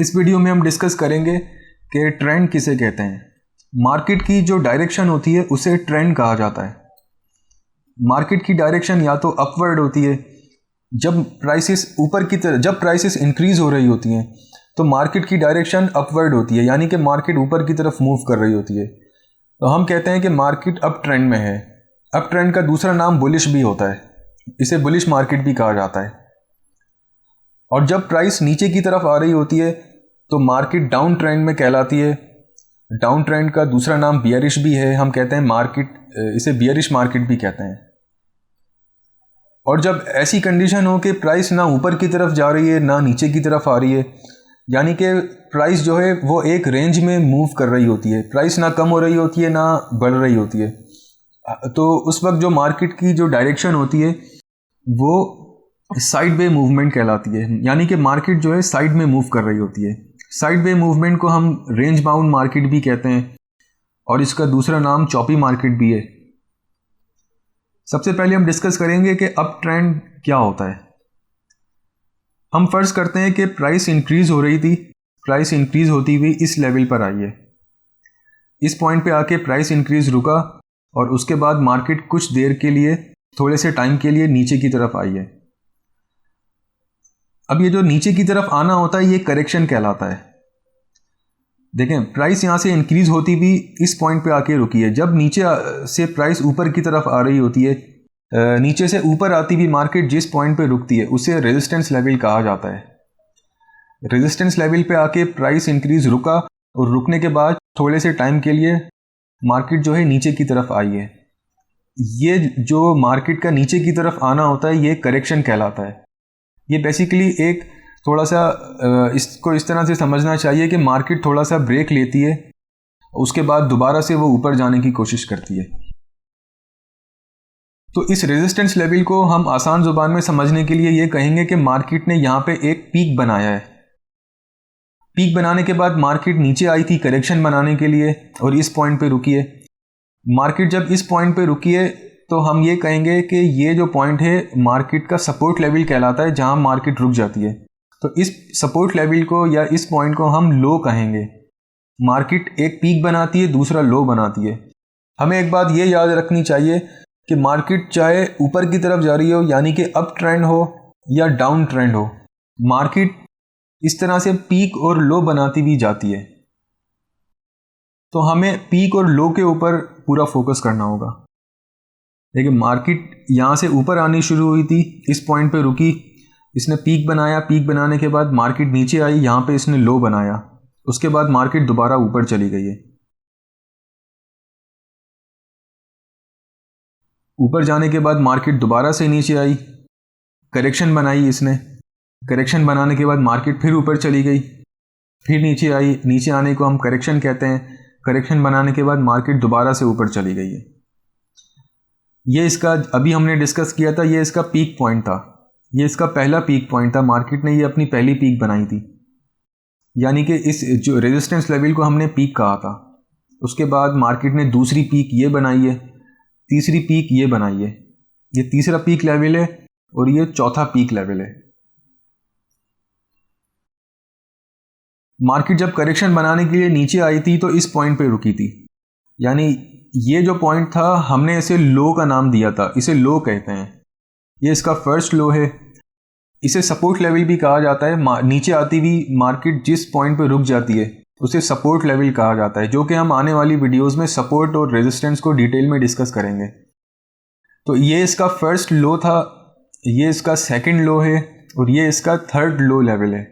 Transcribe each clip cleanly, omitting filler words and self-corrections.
इस वीडियो में हम डिस्कस करेंगे कि ट्रेंड किसे कहते हैं। मार्केट की जो डायरेक्शन होती है उसे ट्रेंड कहा जाता है। मार्केट की डायरेक्शन या तो अपवर्ड होती है, जब प्राइसेस इंक्रीज हो रही होती हैं तो मार्केट की डायरेक्शन अपवर्ड होती है, यानी कि मार्केट ऊपर की तरफ मूव कर रही होती है। तो हम कहते हैं कि मार्केट अप ट्रेंड में है। अप ट्रेंड का दूसरा नाम बुलिश भी होता है, इसे बुलिश मार्केट भी कहा जाता है। और जब प्राइस नीचे की तरफ आ रही होती है तो मार्केट डाउन ट्रेंड में कहलाती है। डाउन ट्रेंड का दूसरा नाम बियरिश भी है, हम कहते हैं इसे बियरिश मार्केट भी कहते हैं। और जब ऐसी कंडीशन हो कि प्राइस ना ऊपर की तरफ जा रही है ना नीचे की तरफ आ रही है, यानी कि प्राइस जो है वो एक रेंज में मूव कर रही होती है, प्राइस ना कम हो रही होती है ना बढ़ रही होती है, तो उस वक्त जो मार्केट की जो डायरेक्शन होती है वो साइड वे मूवमेंट कहलाती है, यानी कि मार्केट जो है साइड में मूव कर रही होती है। साइड वे मूवमेंट को हम रेंज बाउंड मार्केट भी कहते हैं और इसका दूसरा नाम चॉपी मार्केट भी है। सबसे पहले हम डिस्कस करेंगे कि अप ट्रेंड क्या होता है। हम फर्ज करते हैं कि प्राइस इंक्रीज हो रही थी, प्राइस इंक्रीज होती हुई इस लेवल पर आई है। इस पॉइंट पे आके प्राइस इंक्रीज रुका और उसके बाद मार्केट कुछ देर के लिए, थोड़े से टाइम के लिए नीचे की तरफ आई है। अब ये जो नीचे की तरफ आना होता है ये करेक्शन कहलाता है। देखें, प्राइस यहाँ से इंक्रीज होती भी इस पॉइंट पे आके रुकी है। जब नीचे से प्राइस ऊपर की तरफ आ रही होती है, नीचे से ऊपर आती भी मार्केट जिस पॉइंट पे रुकती है उसे रेजिस्टेंस लेवल कहा जाता है। रेजिस्टेंस लेवल पे आके प्राइस इंक्रीज रुका और रुकने के बाद थोड़े से टाइम के लिए मार्केट जो है नीचे की तरफ आई है। ये जो मार्केट का नीचे की तरफ आना होता है ये करेक्शन कहलाता है। ये बेसिकली एक थोड़ा सा इसको इस तरह से समझना चाहिए कि मार्केट थोड़ा सा ब्रेक लेती है, उसके बाद दोबारा से वो ऊपर जाने की कोशिश करती है। तो इस रेजिस्टेंस लेवल को हम आसान जुबान में समझने के लिए ये कहेंगे कि मार्केट ने यहाँ पे एक पीक बनाया है। पीक बनाने के बाद मार्केट नीचे आई थी करेक्शन बनाने के लिए और इस पॉइंट पे रुकी है। मार्केट जब इस पॉइंट पे रुकी है तो हम ये कहेंगे कि ये जो पॉइंट है मार्केट का सपोर्ट लेवल कहलाता है, जहां मार्केट रुक जाती है। तो इस सपोर्ट लेवल को या इस पॉइंट को हम लो कहेंगे। मार्केट एक पीक बनाती है, दूसरा लो बनाती है। हमें एक बात ये याद रखनी चाहिए कि मार्केट चाहे ऊपर की तरफ जा रही हो, यानी कि अप ट्रेंड हो या डाउन ट्रेंड हो, मार्केट इस तरह से पीक और लो बनाती भी जाती है। तो हमें पीक और लो के ऊपर पूरा फोकस करना होगा। देखिए, मार्केट यहाँ से ऊपर आनी शुरू हुई थी, इस पॉइंट पे रुकी, इसने पीक बनाया, पीक बनाने के बाद मार्केट नीचे आई, यहाँ पे इसने लो बनाया, उसके बाद मार्केट दोबारा ऊपर चली गई है। ऊपर जाने के बाद मार्केट दोबारा से नीचे आई, करेक्शन बनाई इसने, करेक्शन बनाने के बाद मार्केट फिर ऊपर चली गई, फिर नीचे आई, नीचे आने को हम करेक्शन कहते हैं। करेक्शन बनाने के बाद मार्केट दोबारा से ऊपर चली गई है। ये इसका अभी हमने डिस्कस किया था, ये इसका पीक पॉइंट था, ये इसका पहला पीक पॉइंट था। मार्केट ने ये अपनी पहली पीक बनाई थी, यानी कि इस जो रेजिस्टेंस लेवल को हमने पीक कहा था। उसके बाद मार्केट ने दूसरी पीक ये बनाई है, तीसरी पीक ये बनाई है, ये तीसरा पीक लेवल है और ये चौथा पीक लेवल है। मार्केट जब करेक्शन बनाने के लिए नीचे आई थी तो इस पॉइंट पे रुकी थी, यानी ये जो पॉइंट था हमने इसे लो का नाम दिया था, इसे लो कहते हैं। ये इसका फर्स्ट लो है, इसे सपोर्ट लेवल भी कहा जाता है। नीचे आती हुई मार्केट जिस पॉइंट पे रुक जाती है उसे सपोर्ट लेवल कहा जाता है, जो कि हम आने वाली वीडियोस में सपोर्ट और रेजिस्टेंस को डिटेल में डिस्कस करेंगे। तो ये इसका फर्स्ट लो था, ये इसका सेकंड लो है और ये इसका थर्ड लो लेवल है।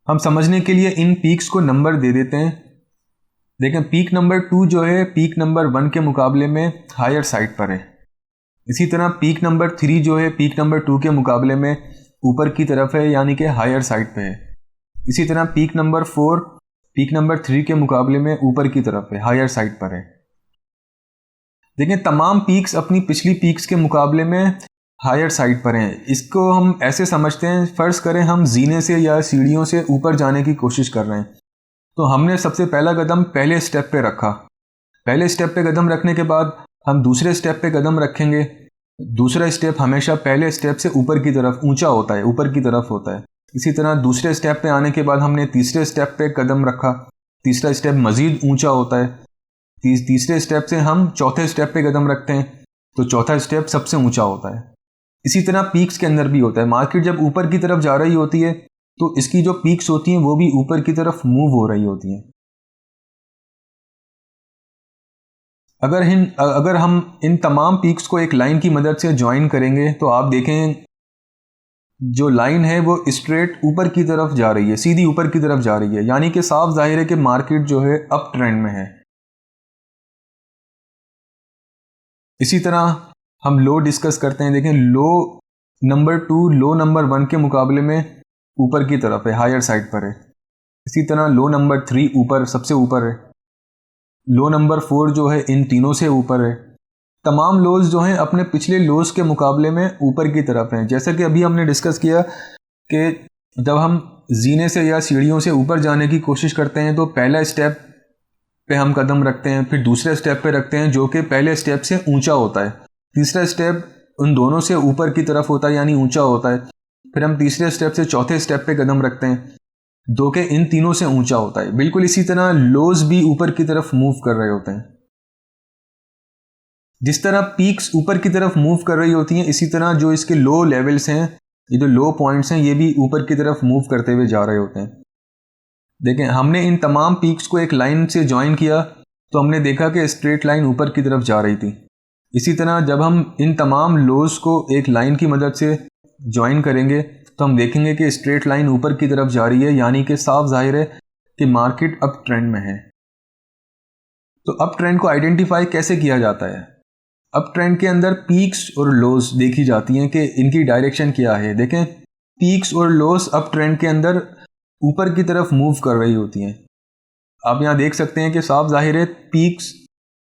हम समझने के लिए इन पीक्स को नंबर दे देते हैं। देखें, पीक नंबर 2 जो है पीक नंबर 1 के मुकाबले में हायर साइड पर है। इसी तरह पीक नंबर 3 जो है पीक नंबर 2 के मुकाबले में ऊपर की तरफ है, यानी कि हायर साइड पे है। इसी तरह पीक नंबर 4 पीक नंबर 3 के मुकाबले में ऊपर की तरफ है, हायर साइड पर है। देखें, तमाम पीक्स अपनी पिछली पीक्स के मुकाबले में हायर साइड पर हैं। इसको हम ऐसे समझते हैं, फ़र्ज़ करें हम जीने से या सीढ़ियों से ऊपर जाने की कोशिश कर रहे हैं, तो हमने सबसे पहला कदम पहले स्टेप पे रखा। पहले स्टेप पे कदम रखने के बाद हम दूसरे स्टेप पे कदम रखेंगे। दूसरा स्टेप हमेशा पहले स्टेप से ऊपर की तरफ ऊंचा होता है, ऊपर की तरफ होता है। इसी तरह दूसरे स्टेप पे आने के बाद हमने तीसरे स्टेप पे कदम रखा, तीसरा स्टेप मज़ीद ऊंचा होता है। तीसरे स्टेप से हम चौथे स्टेप पे कदम रखते हैं तो चौथा स्टेप सबसे ऊंचा होता है। इसी तरह पीक्स के अंदर भी होता है। मार्केट जब ऊपर की तरफ जा रही होती है तो इसकी जो पीक्स होती हैं वो भी ऊपर की तरफ मूव हो रही होती हैं। अगर हम इन तमाम पीक्स को एक लाइन की मदद से ज्वाइन करेंगे तो आप देखें जो लाइन है वो स्ट्रेट ऊपर की तरफ जा रही है, सीधी ऊपर की तरफ जा रही है, यानी कि साफ जाहिर है कि मार्केट जो है अप ट्रेंड में है। इसी तरह हम लो डिस्कस करते हैं। देखें लो नंबर 2 लो नंबर 1 के मुकाबले में ऊपर की तरफ है, हायर साइड पर है। इसी तरह लो नंबर 3 ऊपर सबसे ऊपर है। लो नंबर 4 जो है इन तीनों से ऊपर है। तमाम लोज जो हैं अपने पिछले लोज के मुकाबले में ऊपर की तरफ हैं। जैसा कि अभी हमने डिस्कस किया कि जब हम जीने से या सीढ़ियों से ऊपर जाने की कोशिश करते हैं तो पहला स्टेप पे हम कदम रखते हैं, फिर दूसरे स्टेप पे रखते हैं जो कि पहले स्टेप से ऊंचा होता है। तीसरा स्टेप उन दोनों से ऊपर की तरफ होता है यानी ऊंचा होता है। फिर हम तीसरे स्टेप से चौथे स्टेप पे कदम रखते हैं जो कि इन तीनों से ऊंचा होता है। बिल्कुल इसी तरह लोज भी ऊपर की तरफ मूव कर रहे होते हैं। जिस तरह पीक्स ऊपर की तरफ मूव कर रही होती हैं, इसी तरह जो इसके लो लेवल्स हैं, ये जो लो पॉइंट्स हैं, ये भी ऊपर की तरफ मूव करते हुए जा रहे होते हैं। देखें हमने इन तमाम पीक्स को एक लाइन से ज्वाइन किया तो हमने देखा कि स्ट्रेट लाइन ऊपर की तरफ जा रही थी। इसी तरह जब हम इन तमाम लोज को एक लाइन की मदद से ज्वाइन करेंगे तो हम देखेंगे कि स्ट्रेट लाइन ऊपर की तरफ जा रही है, यानी कि साफ जाहिर है कि मार्केट अप ट्रेंड में है। तो अप ट्रेंड को आइडेंटिफाई कैसे किया जाता है? अप ट्रेंड के अंदर पीक्स और लोस देखी जाती हैं कि इनकी डायरेक्शन क्या है। देखें पीक्स और लोस अप ट्रेंड के अंदर ऊपर की तरफ मूव कर रही होती हैं। आप यहाँ देख सकते हैं कि साफ जाहिर है पीक्स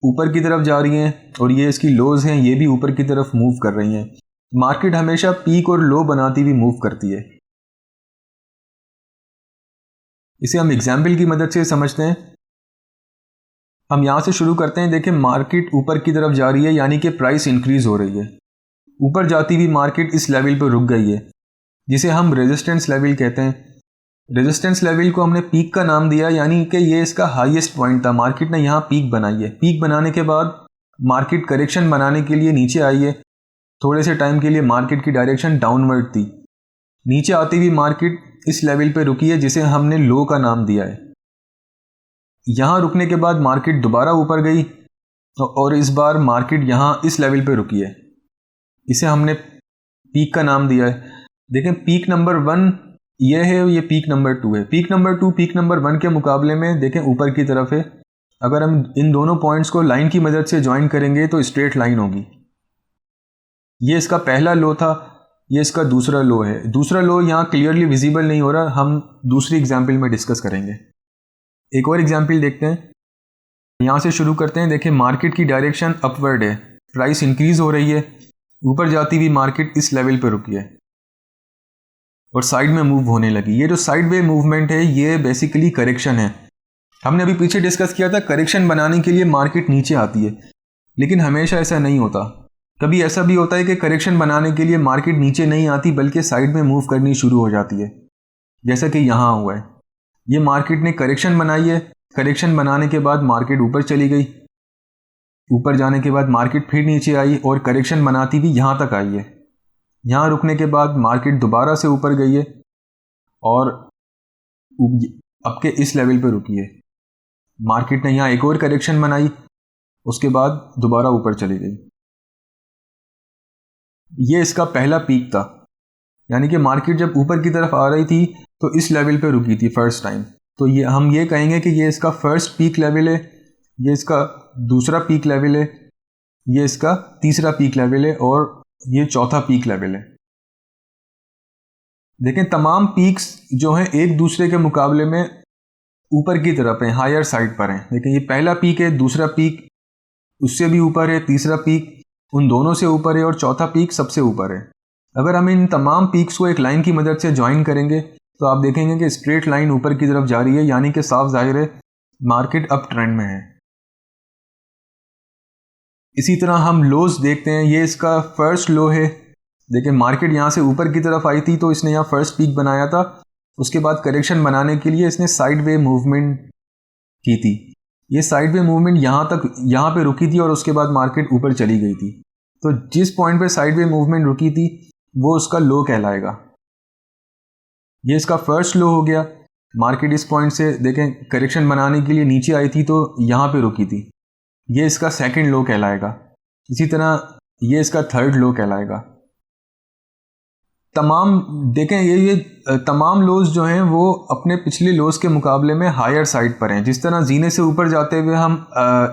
ऊपर की तरफ जा रही हैं और ये इसकी लोज हैं, ये भी ऊपर की तरफ मूव कर रही हैं। मार्केट हमेशा पीक और लो बनाती हुई मूव करती है। इसे हम एग्जाम्पल की मदद से समझते हैं। हम यहाँ से शुरू करते हैं। देखें मार्केट ऊपर की तरफ जा रही है यानी कि प्राइस इंक्रीज हो रही है। ऊपर जाती हुई मार्केट इस लेवल पर रुक गई है जिसे हम रेजिस्टेंस लेवल कहते हैं। रेजिस्टेंस लेवल को हमने पीक का नाम दिया यानी कि ये इसका हाईएस्ट पॉइंट था। मार्केट ने यहाँ पीक बनाई है। पीक बनाने के बाद मार्केट करेक्शन बनाने के लिए नीचे आई है। थोड़े से टाइम के लिए मार्केट की डायरेक्शन डाउनवर्ड थी। नीचे आती हुई मार्केट इस लेवल पे रुकी है जिसे हमने लो का नाम दिया है। यहाँ रुकने के बाद मार्केट दोबारा ऊपर गई और इस बार मार्केट यहाँ इस लेवल पे रुकी है। इसे हमने पीक का नाम दिया है। देखें पीक नंबर 1 ये है, ये पीक नंबर 2 है। पीक नंबर 2 पीक नंबर 1 के मुकाबले में देखें ऊपर की तरफ है। अगर हम इन दोनों पॉइंट्स को लाइन की मदद से ज्वाइन करेंगे तो स्ट्रेट लाइन होगी। ये इसका पहला लो था, ये इसका दूसरा लो है। दूसरा लो यहाँ क्लियरली विजिबल नहीं हो रहा, हम दूसरी एग्जाम्पल में डिस्कस करेंगे। एक और एग्जाम्पल देखते हैं। यहाँ से शुरू करते हैं। देखें मार्केट की डायरेक्शन अपवर्ड है, प्राइस इंक्रीज हो रही है। ऊपर जाती हुई मार्केट इस लेवल पर रुकी है और साइड में मूव होने लगी। ये जो साइड वे मूवमेंट है ये बेसिकली करेक्शन है। हमने अभी पीछे डिस्कस किया था करेक्शन बनाने के लिए मार्केट नीचे आती है, लेकिन हमेशा ऐसा नहीं होता। कभी ऐसा भी होता है कि करेक्शन बनाने के लिए मार्केट नीचे नहीं आती बल्कि साइड में मूव करनी शुरू हो जाती है, जैसा कि यहाँ हुआ है। ये मार्केट ने करेक्शन बनाई है। करेक्शन बनाने के बाद मार्केट ऊपर चली गई। ऊपर जाने के बाद मार्केट फिर नीचे आई और करेक्शन बनाती हुई यहाँ तक आई है। यहाँ रुकने के बाद मार्केट दोबारा से ऊपर गई है और अब के इस लेवल पर रुकी है। मार्केट ने यहाँ एक और करेक्शन बनाई, उसके बाद दोबारा ऊपर चली गई। ये इसका पहला पीक था, यानी कि मार्केट जब ऊपर की तरफ आ रही थी तो इस लेवल पे रुकी थी फर्स्ट टाइम। तो ये हम ये कहेंगे कि ये इसका फर्स्ट पीक लेवल है, ये इसका दूसरा पीक लेवल है, ये इसका तीसरा पीक लेवल है और ये चौथा पीक लेवल है। देखें तमाम पीक्स जो हैं एक दूसरे के मुकाबले में ऊपर की तरफ हैं, हायर साइड पर हैं। देखें ये पहला पीक है, दूसरा पीक उससे भी ऊपर है, तीसरा पीक उन दोनों से ऊपर है और चौथा पीक सबसे ऊपर है। अगर हम इन तमाम पीक्स को एक लाइन की मदद से ज्वाइन करेंगे तो आप देखेंगे कि स्ट्रेट लाइन ऊपर की तरफ जा रही है, यानी कि साफ जाहिर है मार्केट अप ट्रेंड में है। इसी तरह हम लोज देखते हैं। ये इसका फर्स्ट लो है, देखिए मार्केट यहाँ से ऊपर की तरफ आई थी तो इसने यहाँ फर्स्ट पीक बनाया था, उसके बाद करेक्शन बनाने के लिए इसने साइडवे मूवमेंट की थी। ये साइडवे मूवमेंट यहाँ पे रुकी थी और उसके बाद मार्केट ऊपर चली गई थी। तो जिस पॉइंट पे साइडवे मूवमेंट रुकी थी वो उसका लो कहलाएगा। ये इसका फर्स्ट लो हो गया। मार्केट इस पॉइंट से देखें करेक्शन बनाने के लिए नीचे आई थी तो यहाँ पे रुकी थी, ये इसका सेकंड लो कहलाएगा। इसी तरह ये इसका थर्ड लो कहलाएगा। तमाम देखें ये तमाम लोज जो हैं वो अपने पिछले लोज के मुकाबले में हायर साइड पर हैं। जिस तरह जीने से ऊपर जाते हुए हम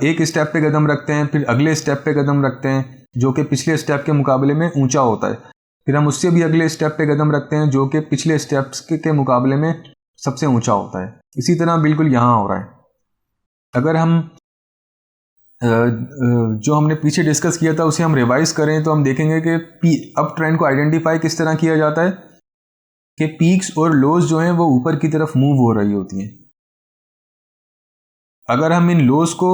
एक स्टेप पे कदम रखते हैं, फिर अगले स्टेप पे कदम रखते हैं जो कि पिछले स्टेप के मुकाबले में ऊंचा होता है, फिर हम उससे भी अगले स्टेप पे कदम रखते हैं जो कि पिछले स्टेप्स के मुकाबले में सबसे ऊंचा होता है। इसी तरह बिल्कुल यहाँ हो रहा है। अगर हम जो हमने पीछे डिस्कस किया था उसे हम रिवाइज करें तो हम देखेंगे कि अप ट्रेंड को आइडेंटिफाई किस तरह किया जाता है कि पीक्स और लोज जो हैं वो ऊपर की तरफ मूव हो रही होती हैं। अगर हम इन लोज को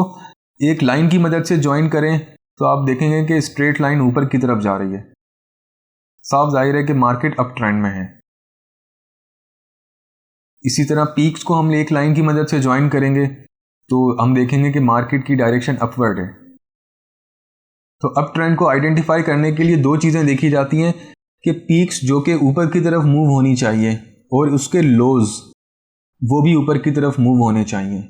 एक लाइन की मदद से ज्वाइन करें तो आप देखेंगे कि स्ट्रेट लाइन ऊपर की तरफ जा रही है। साफ जाहिर है कि मार्केट अप ट्रेंड में है। इसी तरह पीक्स को हम एक लाइन की मदद से ज्वाइन करेंगे तो हम देखेंगे कि मार्केट की डायरेक्शन अपवर्ड है। तो अप ट्रेंड को आइडेंटिफाई करने के लिए दो चीज़ें देखी जाती हैं कि पीक्स जो कि ऊपर की तरफ मूव होनी चाहिए और उसके लोज वो भी ऊपर की तरफ मूव होने चाहिए।